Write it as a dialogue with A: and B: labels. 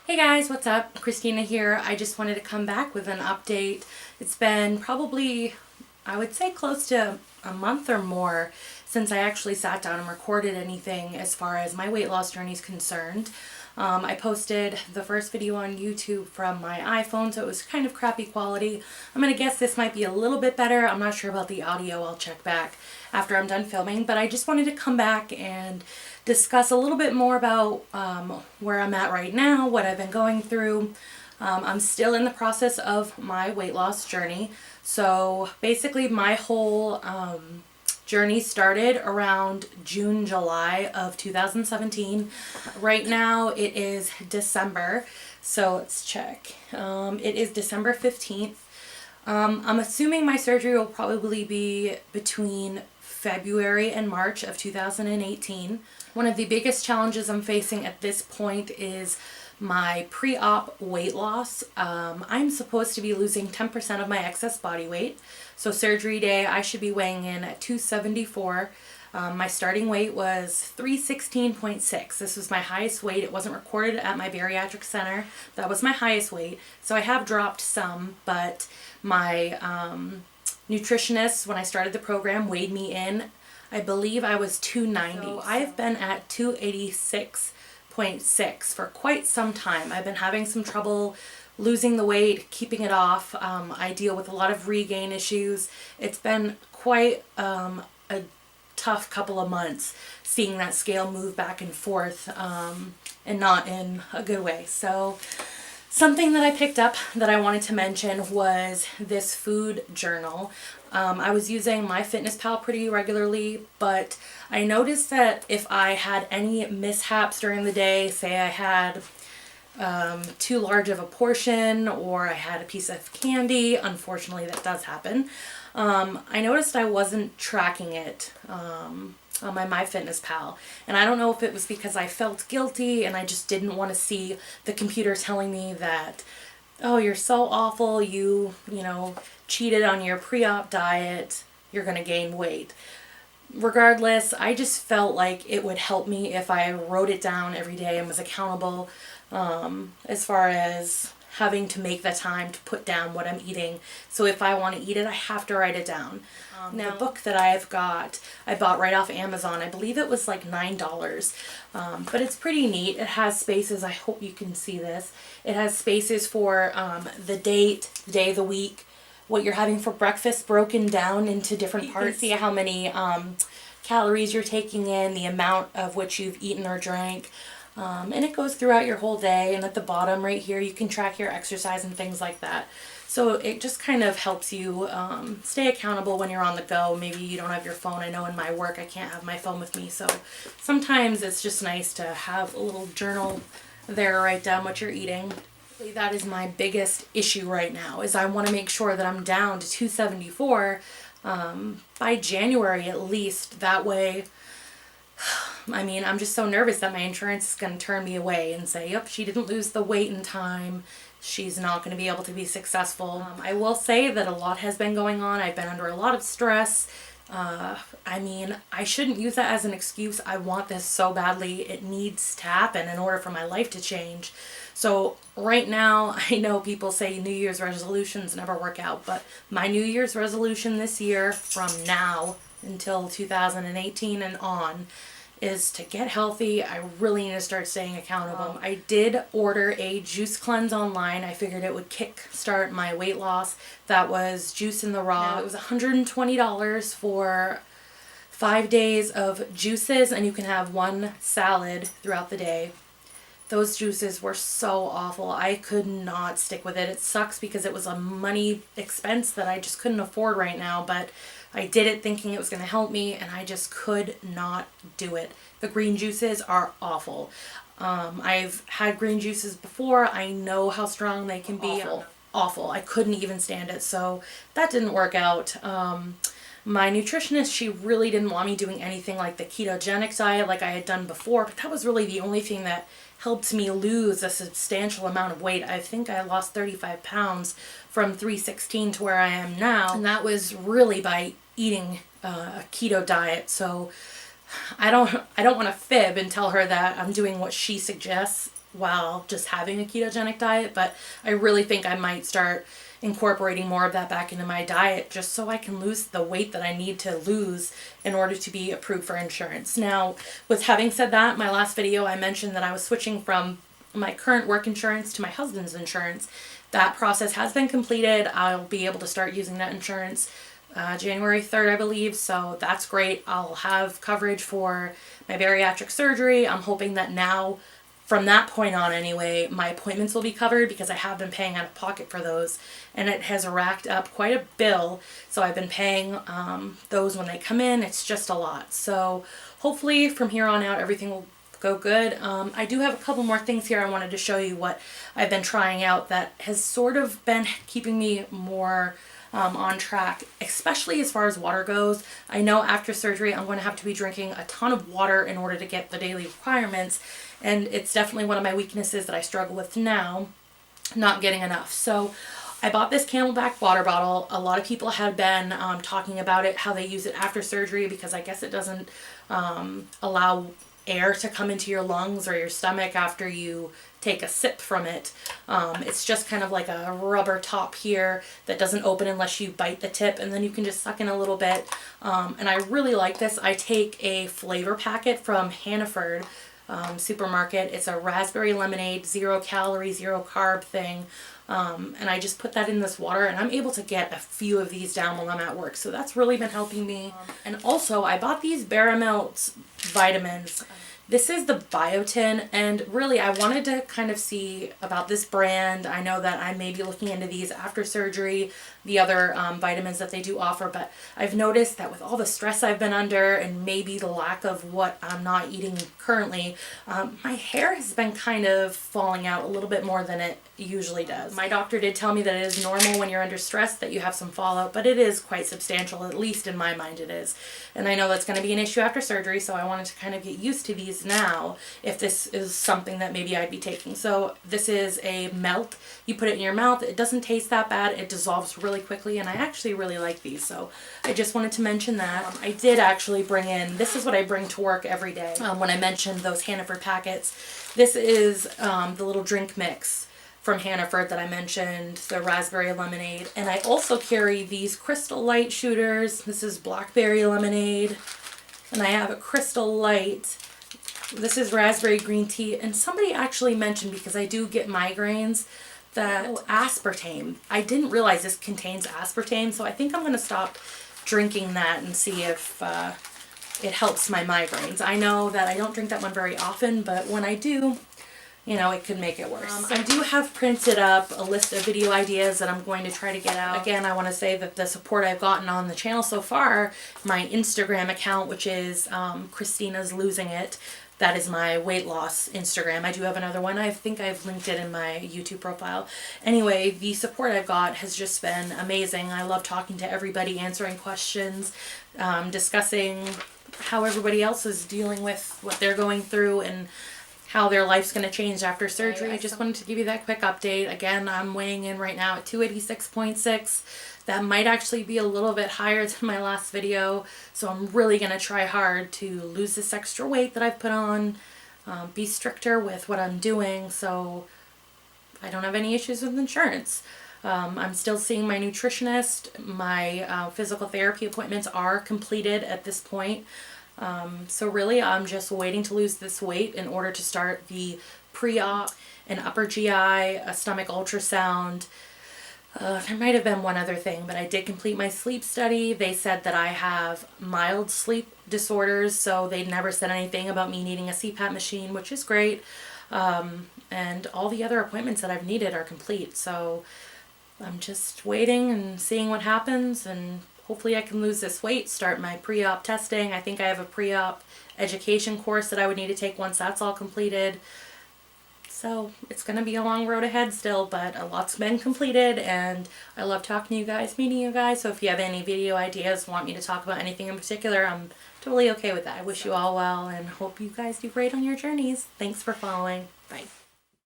A: Hey guys, what's up? Christina here. I just wanted to come back with an update. It's been probably, I would say, close to a month or more since I actually sat down and recorded anything as far as my weight loss journey is concerned. I posted the first video on YouTube from my iPhone, so it was kind of crappy quality. I'm going to guess this might be a little bit better. I'm not sure about the audio. I'll check back after I'm done filming, but I just wanted to come back and discuss a little bit more about where I'm at right now, what I've been going through. I'm still in the process of my weight loss journey. So basically my whole journey started around June, July of 2017. Right now it is December, so let's check. It is December 15th. I'm assuming my surgery will probably be between February and March of 2018. One of the biggest challenges I'm facing at this point is my pre-op weight loss. I'm supposed to be losing 10% of my excess body weight. So surgery day, I should be weighing in at 274. My starting weight was 316.6. This was my highest weight. It wasn't recorded at my bariatric center. That was my highest weight. So I have dropped some, but my nutritionist, when I started the program, weighed me in. I believe I was 290. So I've been at 286.6 for quite some time. I've been having some trouble losing the weight, keeping it off. I deal with a lot of regain issues. It's been quite a tough couple of months seeing that scale move back and forth and not in a good way. So something that I picked up that I wanted to mention was this food journal. I was using MyFitnessPal pretty regularly, but I noticed that if I had any mishaps during the day, say I had too large of a portion or I had a piece of candy, unfortunately that does happen, I noticed I wasn't tracking it on my MyFitnessPal. And I don't know if it was because I felt guilty and I just didn't want to see the computer telling me that, oh, you're so awful, you cheated on your pre-op diet, you're going to gain weight. Regardless, I just felt like it would help me if I wrote it down every day and was accountable as far as having to make the time to put down what I'm eating. So if I want to eat it, I have to write it down. Now, the book that I've got, I bought right off Amazon. I believe it was like $9. But it's pretty neat. It has spaces. I hope you can see this. It has spaces for the date, the day of the week, what you're having for breakfast broken down into different parts. You can see how many calories you're taking in, the amount of which you've eaten or drank. And it goes throughout your whole day, and at the bottom right here you can track your exercise and things like that. So it just kind of helps you stay accountable when you're on the go. Maybe you don't have your phone. I know in my work I can't have my phone with me, so sometimes it's just nice to have a little journal there, write down what you're eating. That is my biggest issue right now, is I want to make sure that I'm down to 274 by January at least. That way, I mean, I'm just so nervous that my insurance is going to turn me away and say, yep, she didn't lose the weight in time. She's not going to be able to be successful. I will say that a lot has been going on. I've been under a lot of stress. I mean, I shouldn't use that as an excuse. I want this so badly. It needs to happen in order for my life to change. So right now, I know people say New Year's resolutions never work out, but my New Year's resolution this year from now until 2018 and on is to get healthy. I really need to start staying accountable. I did order a juice cleanse online. I figured it would kick start my weight loss. That was Juice in the Raw. It was $120 for 5 days of juices, and you can have one salad throughout the day. Those juices were so awful. I could not stick with it. It sucks because it was a money expense that I just couldn't afford right now, but I did it thinking it was going to help me, and I just could not do it. The green juices are awful. I've had green juices before. I know how strong they can be. Awful. I couldn't even stand it, so that didn't work out. My nutritionist, she really didn't want me doing anything like the ketogenic diet like I had done before, but that was really the only thing that helped me lose a substantial amount of weight. I think I lost 35 pounds from 316 to where I am now, and that was really by eating a keto diet. So I don't want to fib and tell her that I'm doing what she suggests. while just having a ketogenic diet, but I really think I might start incorporating more of that back into my diet just so I can lose the weight that I need to lose in order to be approved for insurance. Now, with having said that, my last video I mentioned that I was switching from my current work insurance to my husband's insurance. That process has been completed. I'll be able to start using that insurance January 3rd, I believe, so that's great. I'll have coverage for my bariatric surgery. I'm hoping that now, from that point on anyway, my appointments will be covered because I have been paying out of pocket for those, and it has racked up quite a bill, so I've been paying those when they come in. It's just a lot. So hopefully from here on out everything will go good. I do have a couple more things here I wanted to show you what I've been trying out that has sort of been keeping me more on track, especially as far as water goes. I know after surgery I'm going to have to be drinking a ton of water in order to get the daily requirements, and it's definitely one of my weaknesses that I struggle with now, not getting enough. So I bought this Camelback water bottle. A lot of people have been talking about it, how they use it after surgery, because I guess it doesn't allow air to come into your lungs or your stomach after you take a sip from it. It's just kind of like a rubber top here that doesn't open unless you bite the tip, and then you can just suck in a little bit. And I really like this. I take a flavor packet from Hannaford supermarket. It's a raspberry lemonade, 0 calorie, 0 carb thing. And I just put that in this water, and I'm able to get a few of these down while I'm at work. So that's really been helping me. And also I bought these Baramelt vitamins. This is the Biotin, and really I wanted to kind of see about this brand. I know that I may be looking into these after surgery, the other vitamins that they do offer, but I've noticed that with all the stress I've been under and maybe the lack of what I'm not eating currently, my hair has been kind of falling out a little bit more than it usually does. My doctor did tell me that it is normal when you're under stress that you have some fallout, but it is quite substantial, at least in my mind it is. And I know that's going to be an issue after surgery, so I wanted to kind of get used to these now if this is something that maybe I'd be taking. So this is a melt. You put it in your mouth. It doesn't taste that bad. It dissolves really quickly, and I actually really like these, so I just wanted to mention that. I did actually bring in, this is what I bring to work every day when I mentioned those Hannaford packets. This is the little drink mix from Hannaford that I mentioned, the raspberry lemonade. And I also carry these Crystal Light shooters. This is blackberry lemonade, and I have a Crystal Light. This is raspberry green tea, and somebody actually mentioned, because I do get migraines, that aspartame. I didn't realize this contains aspartame, so I think I'm going to stop drinking that and see if it helps my migraines. I know that I don't drink that one very often, but when I do, you know, it could make it worse. I do have printed up a list of video ideas that I'm going to try to get out. Again, I want to say that the support I've gotten on the channel so far, my Instagram account, which is Christina's Losing It, that is my weight loss Instagram. I do have another one. I think I've linked it in my YouTube profile. Anyway, the support I've got has just been amazing. I love talking to everybody, answering questions, discussing how everybody else is dealing with what they're going through and how their life's going to change after surgery. I just wanted to give you that quick update. Again, I'm weighing in right now at 286.6. That might actually be a little bit higher than my last video, so I'm really going to try hard to lose this extra weight that I've put on, be stricter with what I'm doing so I don't have any issues with insurance. I'm still seeing my nutritionist. My physical therapy appointments are completed at this point. So really I'm just waiting to lose this weight in order to start the pre-op, an upper GI, a stomach ultrasound. There might have been one other thing, but I did complete my sleep study. They said that I have mild sleep disorders, so they never said anything about me needing a CPAP machine, which is great. And all the other appointments that I've needed are complete, so I'm just waiting and seeing what happens, and hopefully I can lose this weight, start my pre-op testing. I think I have a pre-op education course that I would need to take once that's all completed. So it's going to be a long road ahead still, but a lot's been completed, and I love talking to you guys, meeting you guys. So if you have any video ideas, want me to talk about anything in particular, I'm totally okay with that. I wish you all well and hope you guys do great on your journeys. Thanks for following. Bye.